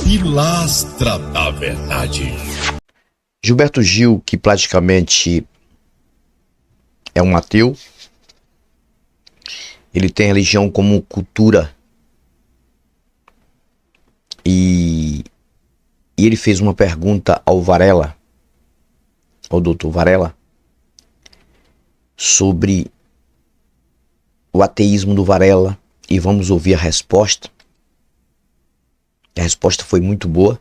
Pilastra da Verdade. Gilberto Gil, que praticamente é um ateu, ele tem religião como cultura e ele fez uma pergunta ao Varela, ao doutor Varela, sobre o ateísmo do Varela, e vamos ouvir a resposta. A resposta foi muito boa.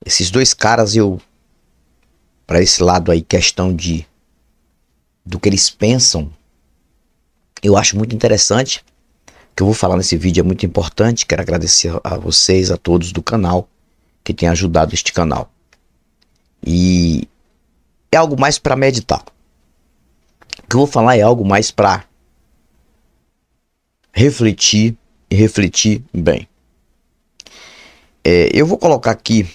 Esses dois caras, para esse lado aí, questão do que eles pensam, eu acho muito interessante. O que eu vou falar nesse vídeo é muito importante. Quero agradecer a vocês, a todos do canal, que têm ajudado este canal. E é algo mais para meditar. O que eu vou falar é algo mais para refletir e refletir bem. Eu vou colocar aqui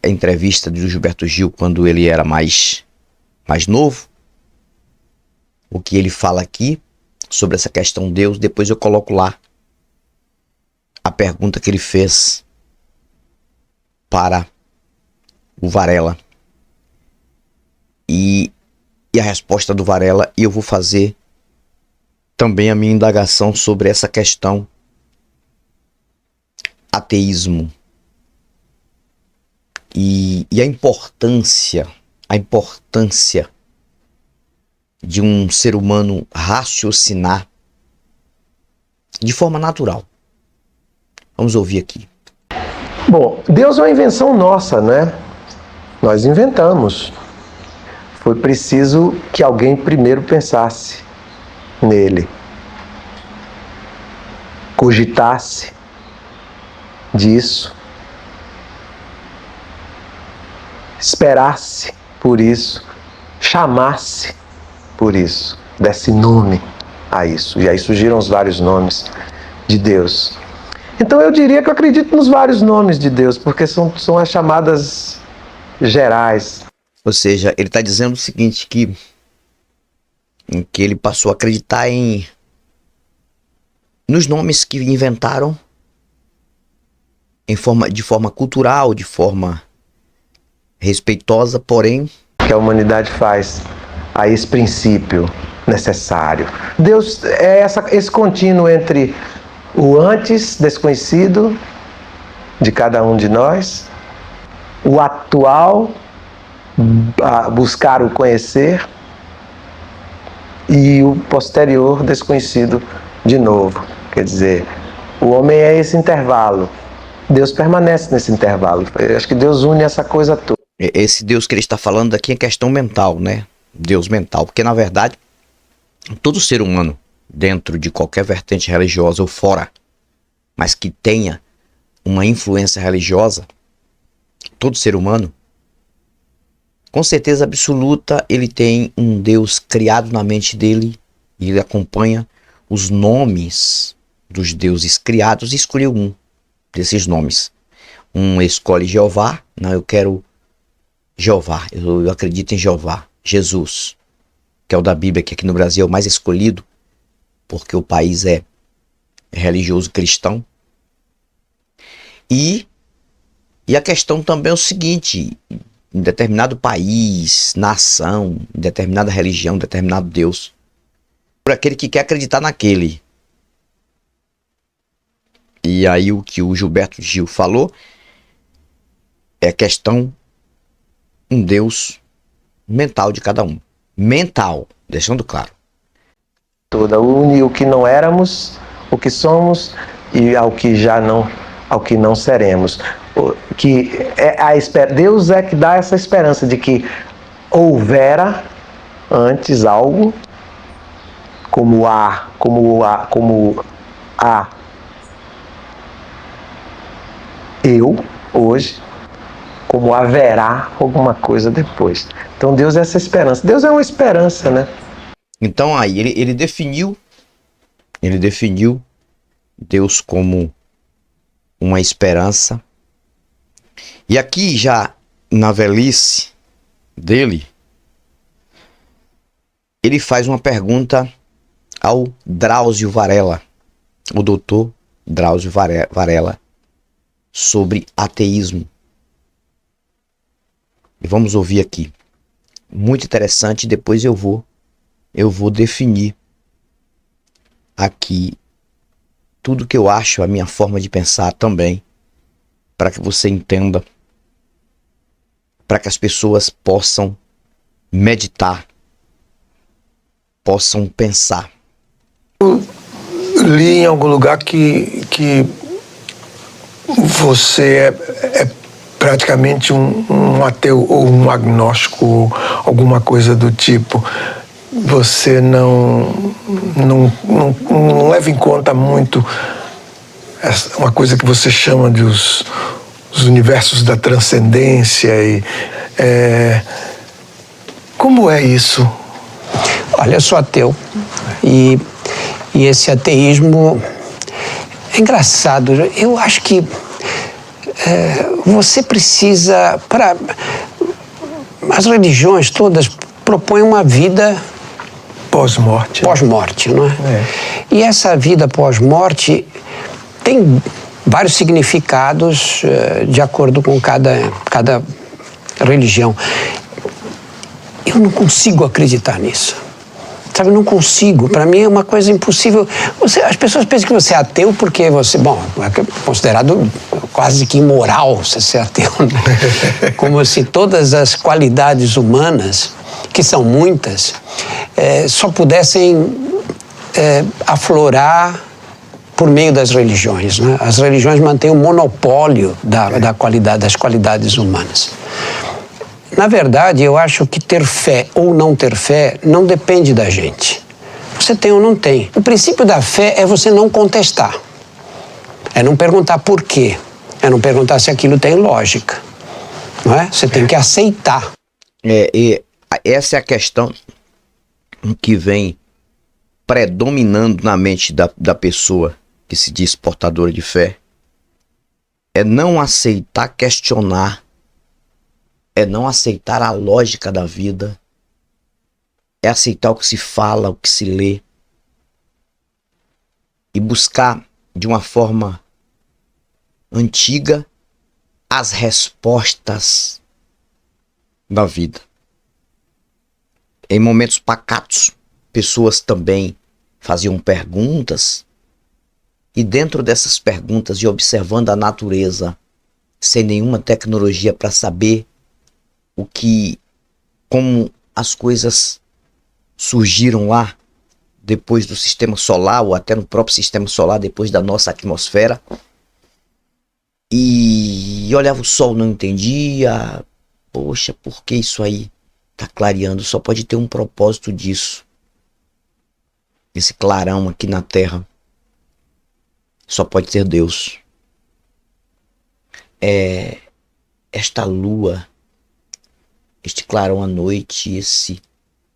a entrevista do Gilberto Gil quando ele era mais novo. O que ele fala aqui sobre essa questão de Deus. Depois eu coloco lá a pergunta que ele fez para o Varela. E a resposta do Varela. E eu vou fazer também a minha indagação sobre essa questão ateísmo e a importância de um ser humano raciocinar de forma natural. Vamos ouvir aqui. Bom, Deus é uma invenção nossa, né? Nós inventamos. Foi preciso que alguém primeiro pensasse nele, cogitasse disso, esperasse por isso, chamasse por isso, desse nome a isso. E aí surgiram os vários nomes de Deus. Então eu diria que eu acredito nos vários nomes de Deus, porque são as chamadas gerais. Ou seja, ele está dizendo o seguinte, que ele passou a acreditar nos nomes que inventaram de forma cultural, de forma respeitosa, porém que a humanidade faz a esse princípio necessário. Deus é esse contínuo entre o antes desconhecido de cada um de nós, o atual, buscar o conhecer, e o posterior desconhecido de novo. Quer dizer, o homem é esse intervalo. Deus permanece nesse intervalo. Eu acho que Deus une essa coisa toda. Esse Deus que ele está falando aqui é questão mental, né? Deus mental. Porque, na verdade, todo ser humano, dentro de qualquer vertente religiosa ou fora, mas que tenha uma influência religiosa, todo ser humano, com certeza absoluta, ele tem um Deus criado na mente dele e ele acompanha os nomes dos deuses criados e escolheu um desses nomes. Um escolhe Jeová, não, eu quero Jeová, eu acredito em Jeová, Jesus, que é o da Bíblia, que aqui no Brasil é o mais escolhido, porque o país é religioso cristão. E a questão também é o seguinte: em determinado país, nação, em determinada religião, determinado Deus, por aquele que quer acreditar naquele. E aí o que o Gilberto Gil falou é questão um Deus mental de cada um. Mental, deixando claro. Toda une o que não éramos, o que somos e ao que não seremos. Que é Deus é que dá essa esperança de que houvera antes algo como há eu hoje, como haverá alguma coisa depois. Então Deus é essa esperança. Deus é uma esperança, né? Então aí ele definiu Deus como uma esperança. E aqui já na velhice dele, ele faz uma pergunta ao Drauzio Varela, o doutor Drauzio Varela. sobre ateísmo. E vamos ouvir aqui. Muito interessante, depois eu vou definir aqui tudo que eu acho, a minha forma de pensar também, para que você entenda, para que as pessoas possam meditar, possam pensar. Li em algum lugar que você é praticamente um ateu ou um agnóstico ou alguma coisa do tipo. Você não leva em conta muito uma coisa que você chama de os universos da transcendência. Como é isso? Olha, eu sou ateu e esse ateísmo é engraçado. Eu acho que você precisa, as religiões todas propõem uma vida pós-morte. Pós-morte, não é? E essa vida pós-morte tem vários significados de acordo com cada religião. Eu não consigo acreditar nisso. Sabe, eu não consigo. Para mim é uma coisa impossível. As pessoas pensam que você é ateu porque você, é considerado quase que imoral você ser ateu, né? Como se todas as qualidades humanas, que são muitas, só pudessem aflorar por meio das religiões, né? As religiões mantêm o monopólio das qualidades humanas. Na verdade, eu acho que ter fé ou não ter fé não depende da gente. Você tem ou não tem. O princípio da fé é você não contestar. É não perguntar por quê. É não perguntar se aquilo tem lógica. Não é? Você tem que aceitar. E essa é a questão que vem predominando na mente da pessoa que se diz portadora de fé. É não aceitar questionar. É não aceitar a lógica da vida. É aceitar o que se fala, o que se lê. E buscar de uma forma antiga as respostas da vida. Em momentos pacatos, pessoas também faziam perguntas. E dentro dessas perguntas e observando a natureza, sem nenhuma tecnologia para saber como as coisas surgiram lá, depois do sistema solar, ou até no próprio sistema solar, depois da nossa atmosfera. E olhava o sol, não entendia. Poxa, por que isso aí tá clareando? Só pode ter um propósito disso. Esse clarão aqui na Terra. Só pode ter Deus. Esta lua, este clarão à noite, esse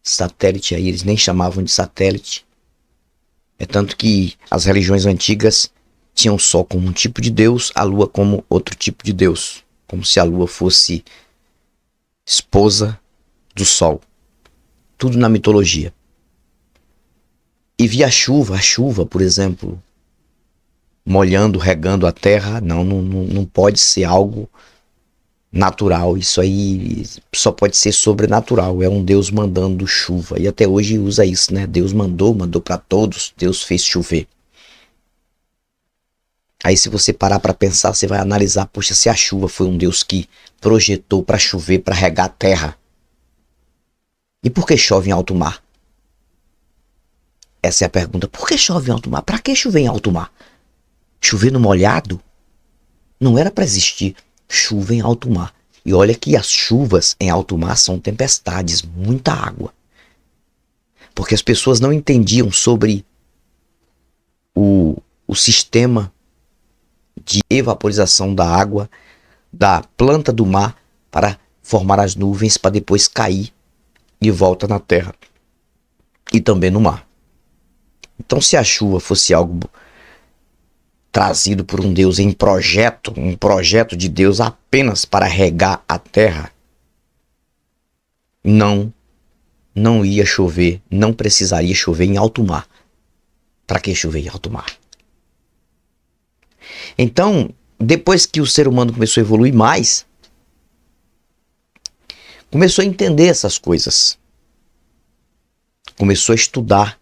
satélite aí, eles nem chamavam de satélite. É tanto que as religiões antigas tinham o sol como um tipo de Deus, a lua como outro tipo de Deus. Como se a lua fosse esposa do sol. Tudo na mitologia. E via a chuva, por exemplo, molhando, regando a terra. Não pode ser algo natural. Isso aí só pode ser sobrenatural. É um Deus mandando chuva. E até hoje usa isso, né? Deus mandou para todos. Deus fez chover. Aí se você parar para pensar, você vai analisar, poxa, se a chuva foi um Deus que projetou para chover, para regar a terra. E por que chove em alto mar? Essa é a pergunta. Por que chove em alto mar? Para que chover em alto mar? Chover no molhado? Não era para existir chuva em alto mar. E olha que as chuvas em alto mar são tempestades, muita água. Porque as pessoas não entendiam sobre o sistema de evaporização da água da planta do mar para formar as nuvens para depois cair de volta na terra e também no mar. Então, se a chuva fosse algo trazido por um Deus em projeto, um projeto de Deus apenas para regar a terra, não ia chover, não precisaria chover em alto mar. Para que chover em alto mar? Então, depois que o ser humano começou a evoluir mais, começou a entender essas coisas. Começou a estudar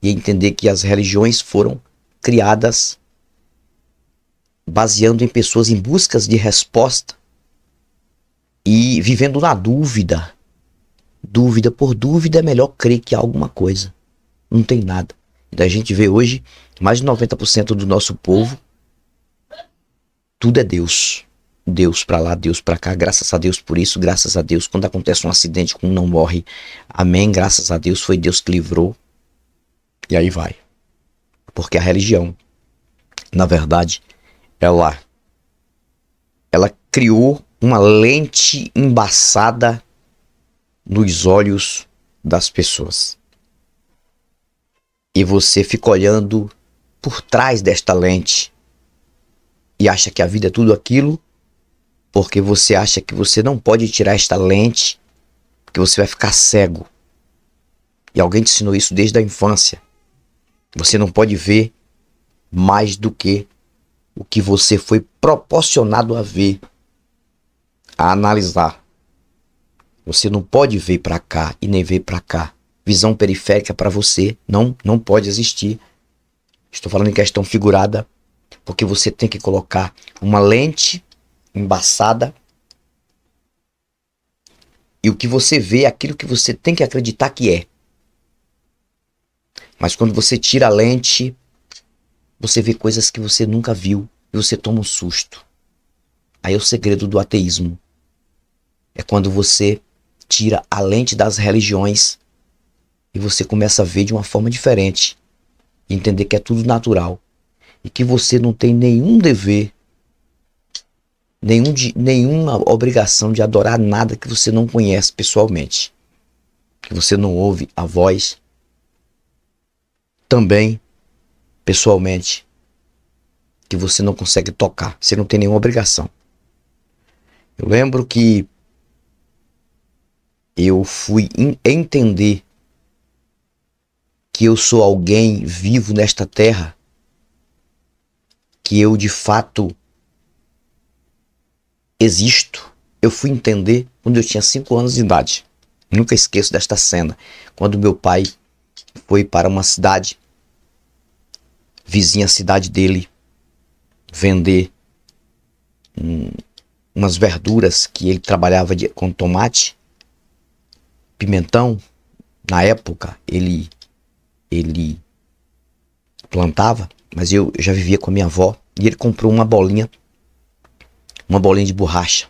e a entender que as religiões foram criadas baseando em pessoas em busca de resposta e vivendo na dúvida. Dúvida por dúvida, é melhor crer que há alguma coisa. Não tem nada. E a gente vê hoje, mais de 90% do nosso povo, tudo é Deus. Deus pra lá, Deus pra cá, graças a Deus por isso, graças a Deus. Quando acontece um acidente, um não morre, amém, graças a Deus, foi Deus que livrou. E aí vai. Porque a religião, na verdade, ela criou uma lente embaçada nos olhos das pessoas. E você fica olhando por trás desta lente e acha que a vida é tudo aquilo, porque você acha que você não pode tirar esta lente, porque você vai ficar cego. E alguém te ensinou isso desde a infância. Você não pode ver mais do que o que você foi proporcionado a ver, a analisar. Você não pode ver para cá e nem ver para cá. Visão periférica para você não pode existir. Estou falando em questão figurada, porque você tem que colocar uma lente embaçada e o que você vê é aquilo que você tem que acreditar que é. Mas quando você tira a lente, você vê coisas que você nunca viu e você toma um susto. Aí é o segredo do ateísmo. É quando você tira a lente das religiões e você começa a ver de uma forma diferente. E entender que é tudo natural. E que você não tem nenhum dever, nenhuma obrigação de adorar nada que você não conhece pessoalmente. Que você não ouve a voz também pessoalmente. Que você não consegue tocar. Você não tem nenhuma obrigação. Eu lembro que eu fui entender que eu sou alguém vivo nesta terra, que eu de fato existo. Eu fui entender quando eu tinha 5 anos de idade. Nunca esqueço desta cena, quando meu pai foi para uma cidade, vizinha à cidade dele, vender umas verduras que ele trabalhava com tomate, pimentão. Na época ele plantava, mas eu já vivia com a minha avó e ele comprou uma bolinha de borracha.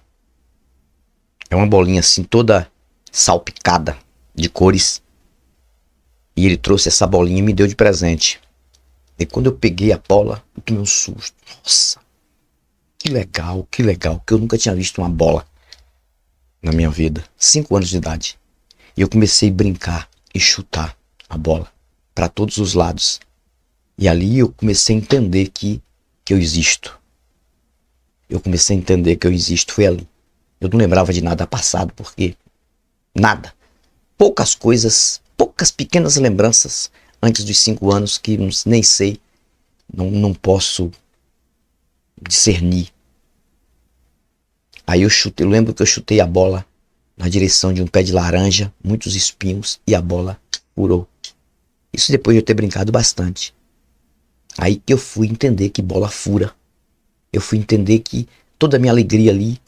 É uma bolinha assim toda salpicada de cores. E ele trouxe essa bolinha e me deu de presente. E quando eu peguei a bola, eu tomei um susto. Nossa, que legal, que eu nunca tinha visto uma bola na minha vida. 5 anos de idade. E eu comecei a brincar e chutar a bola para todos os lados. E ali eu comecei a entender que eu existo. Eu comecei a entender que eu existo, foi ali. Eu não lembrava de nada passado, porque nada. Poucas coisas, poucas pequenas lembranças antes dos 5 anos que nem sei, não posso discernir. Aí eu lembro que eu chutei a bola na direção de um pé de laranja, muitos espinhos, e a bola furou. Isso depois de eu ter brincado bastante. Aí que eu fui entender que bola fura. Eu fui entender que toda a minha alegria ali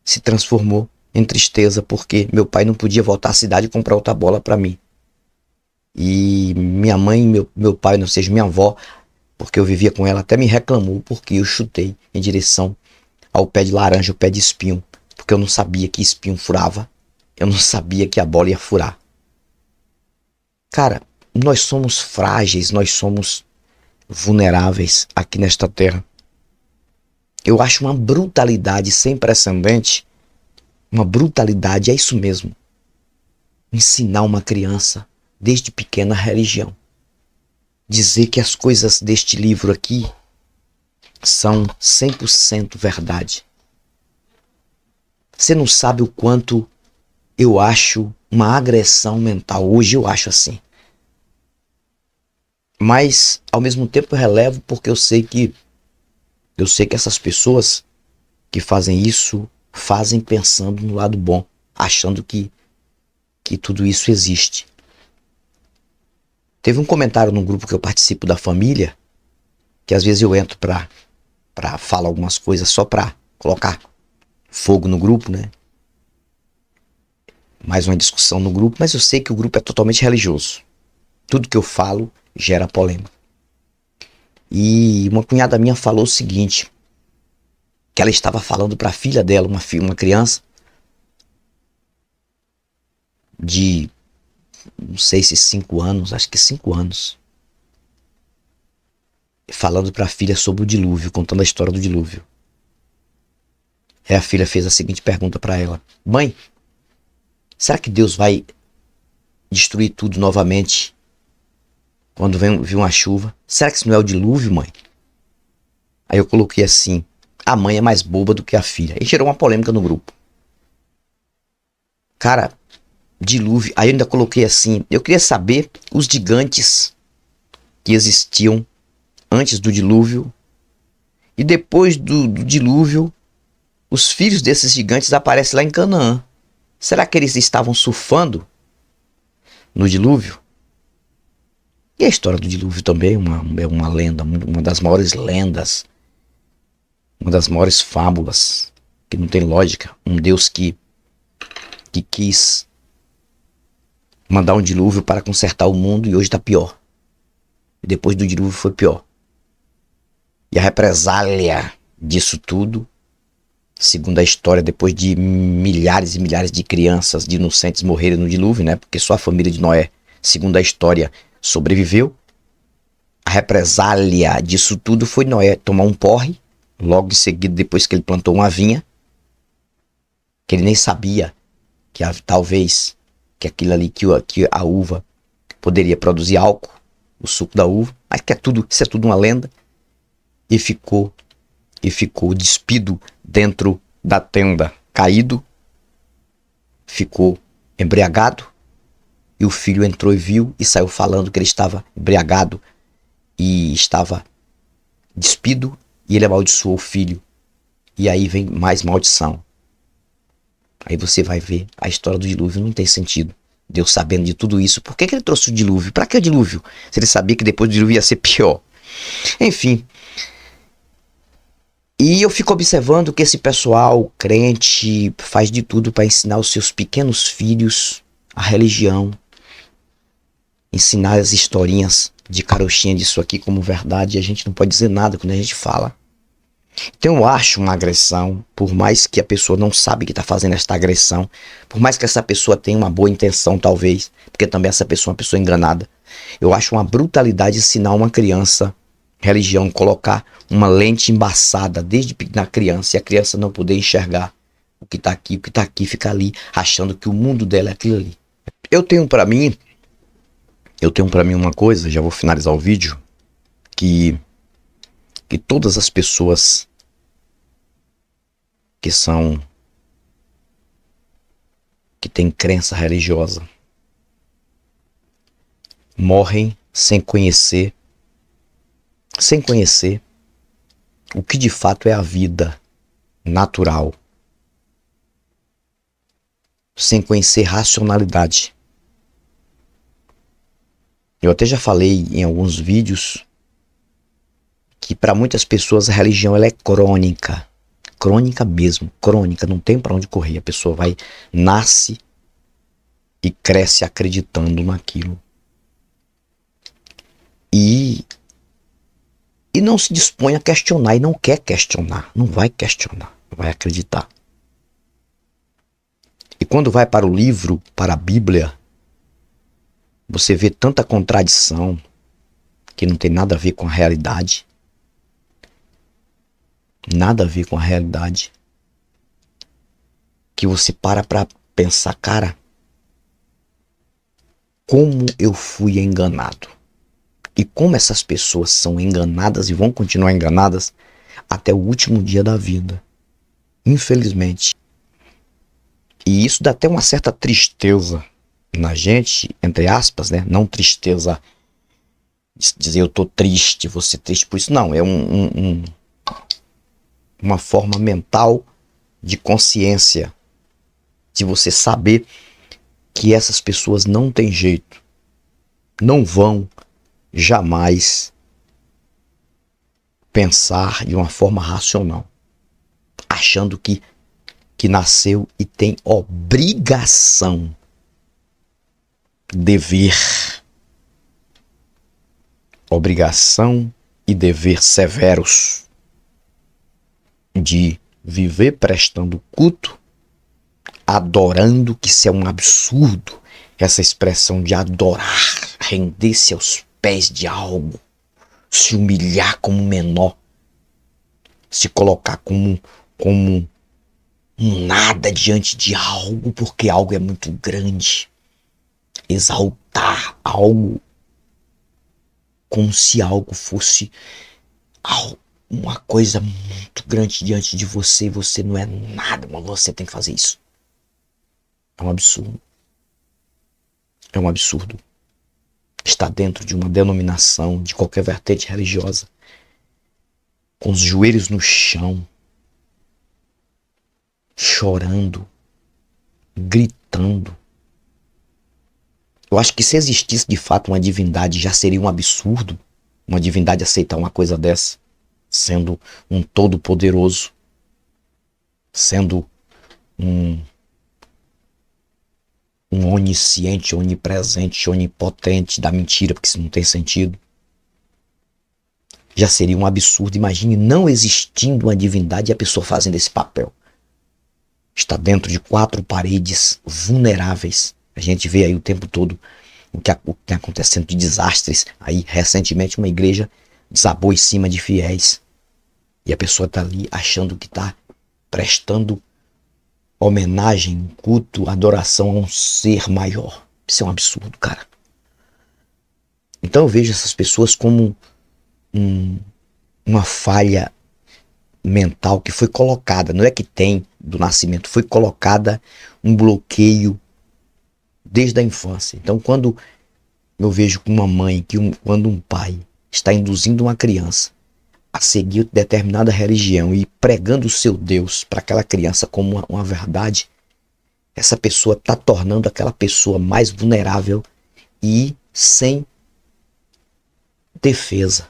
se transformou em tristeza, porque meu pai não podia voltar à cidade e comprar outra bola para mim. E minha mãe, meu pai, não seja minha avó, porque eu vivia com ela, até me reclamou porque eu chutei em direção ao pé de laranja, o pé de espinho, porque eu não sabia que espinho furava, eu não sabia que a bola ia furar. Cara, nós somos frágeis, nós somos vulneráveis aqui nesta terra. Eu acho uma brutalidade sem precedente, uma brutalidade, é isso mesmo, ensinar uma criança desde pequena a religião. Dizer que as coisas deste livro aqui são 100% verdade. Você não sabe o quanto eu acho uma agressão mental. Hoje eu acho assim. Mas, ao mesmo tempo, eu relevo porque eu sei que Eu sei que essas pessoas que fazem isso, fazem pensando no lado bom, achando que tudo isso existe. Teve um comentário num grupo que eu participo da família, que às vezes eu entro pra falar algumas coisas só pra colocar fogo no grupo, né? Mais uma discussão no grupo, mas eu sei que o grupo é totalmente religioso. Tudo que eu falo gera polêmica. E uma cunhada minha falou o seguinte, que ela estava falando para a filha dela, uma criança de, não sei se 5 anos, acho que 5 anos, falando para a filha sobre o dilúvio, contando a história do dilúvio. Aí a filha fez a seguinte pergunta para ela: mãe, será que Deus vai destruir tudo novamente quando vir uma chuva? Será que isso não é o dilúvio, mãe? Aí eu coloquei assim: a mãe é mais boba do que a filha. E gerou uma polêmica no grupo. Cara, dilúvio. Aí eu ainda coloquei assim: eu queria saber os gigantes que existiam antes do dilúvio. E depois do dilúvio, os filhos desses gigantes aparecem lá em Canaã. Será que eles estavam surfando no dilúvio? E a história do dilúvio também é uma lenda, uma das maiores lendas, uma das maiores fábulas, que não tem lógica. Um Deus que quis mandar um dilúvio para consertar o mundo e hoje está pior. E depois do dilúvio foi pior. E a represália disso tudo, segundo a história, depois de milhares e milhares de crianças, de inocentes morrerem no dilúvio, né? Porque só a família de Noé, segundo a história, sobreviveu. A represália disso tudo foi Noé tomar um porre, logo em seguida, depois que ele plantou uma vinha, que ele nem sabia que talvez que aquilo ali, que a uva poderia produzir álcool, o suco da uva, mas que isso é tudo uma lenda. E ficou despido dentro da tenda, caído, ficou embriagado, e o filho entrou e viu e saiu falando que ele estava embriagado e estava despido, e ele amaldiçoou o filho. E aí vem mais maldição. Aí você vai ver, a história do dilúvio não tem sentido. Deus sabendo de tudo isso, por que ele trouxe o dilúvio? Para que o dilúvio? Se ele sabia que depois do dilúvio ia ser pior. Enfim. E eu fico observando que esse pessoal crente faz de tudo para ensinar os seus pequenos filhos a religião, ensinar as historinhas de carochinha disso aqui como verdade, e a gente não pode dizer nada quando a gente fala. Então eu acho uma agressão, por mais que a pessoa não sabe que está fazendo esta agressão, por mais que essa pessoa tenha uma boa intenção talvez, porque também essa pessoa é uma pessoa enganada, eu acho uma brutalidade ensinar uma criança religião, colocar uma lente embaçada desde na criança, e a criança não poder enxergar o que está aqui, ficar ali achando que o mundo dela é aquilo ali. Eu tenho para mim uma coisa, já vou finalizar o vídeo, que todas as pessoas que têm crença religiosa morrem sem conhecer o que de fato é a vida natural, sem conhecer racionalidade. Eu até já falei em alguns vídeos que para muitas pessoas a religião ela é crônica mesmo, crônica, não tem para onde correr. A pessoa nasce e cresce acreditando naquilo. E não se dispõe a questionar, e não quer questionar, não vai questionar, vai acreditar. E quando vai para o livro, para a Bíblia, você vê tanta contradição que não tem nada a ver com a realidade. Nada a ver com a realidade. Que você para pensar, cara, como eu fui enganado. E como essas pessoas são enganadas e vão continuar enganadas até o último dia da vida. Infelizmente. E isso dá até uma certa tristeza na gente, entre aspas, né? Não tristeza de dizer eu tô triste, você triste por isso. Não, é uma forma mental de consciência, de você saber que essas pessoas não têm jeito, não vão jamais pensar de uma forma racional, achando que nasceu e tem obrigação, dever, obrigação e dever severos de viver prestando culto, adorando, que isso é um absurdo, essa expressão de adorar, render-se aos pés de algo, se humilhar como menor, se colocar como um nada diante de algo, porque algo é muito grande, exaltar algo como se algo fosse uma coisa muito grande diante de você, e você não é nada, mas você tem que fazer isso. É um absurdo. É um absurdo. Está dentro de uma denominação, de qualquer vertente religiosa, com os joelhos no chão, chorando, gritando. Eu acho que se existisse de fato uma divindade, já seria um absurdo uma divindade aceitar uma coisa dessa, sendo um todo-poderoso, sendo um onisciente, onipresente, onipotente da mentira, porque isso não tem sentido. Já seria um absurdo. Imagine não existindo uma divindade e a pessoa fazendo esse papel. Está dentro de 4 paredes vulneráveis. A gente vê aí o tempo todo o que está acontecendo de desastres. Aí, recentemente, uma igreja desabou em cima de fiéis. E a pessoa está ali achando que está prestando homenagem, culto, adoração a um ser maior. Isso é um absurdo, cara. Então eu vejo essas pessoas como uma falha mental que foi colocada, não é que tem do nascimento, foi colocada um bloqueio desde a infância. Então quando eu vejo uma mãe, quando um pai está induzindo uma criança a seguir determinada religião e pregando o seu Deus para aquela criança como uma verdade, essa pessoa está tornando aquela pessoa mais vulnerável e sem defesa,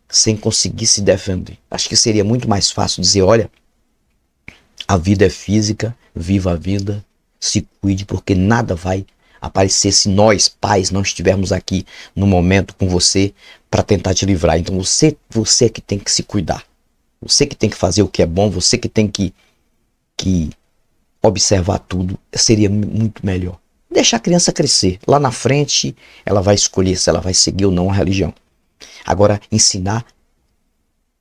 sem conseguir se defender. Acho que seria muito mais fácil dizer, olha, a vida é física, viva a vida, se cuide, porque nada vai aparecer se nós, pais, não estivermos aqui no momento com você para tentar te livrar. Então você é que tem que se cuidar. Você que tem que fazer o que é bom, você que tem que observar tudo, seria muito melhor. Deixar a criança crescer. Lá na frente, ela vai escolher se ela vai seguir ou não a religião. Agora, ensinar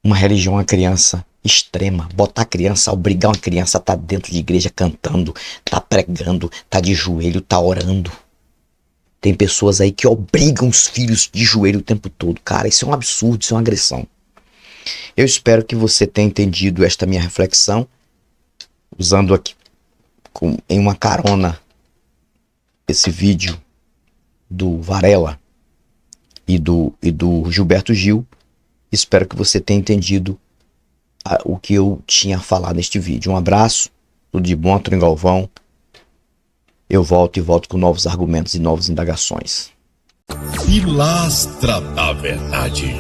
uma religião à criança extrema, botar a criança, obrigar uma criança a estar dentro de igreja cantando, tá pregando, tá de joelho, tá orando. Tem pessoas aí que obrigam os filhos de joelho o tempo todo. Cara, isso é um absurdo, isso é uma agressão. Eu espero que você tenha entendido esta minha reflexão, usando aqui em uma carona esse vídeo do Varela e do Gilberto Gil. Espero que você tenha entendido o que eu tinha falado neste vídeo. Um abraço, tudo de bom, Antônio Galvão. Eu volto com novos argumentos e novas indagações. Pilastra da Verdade.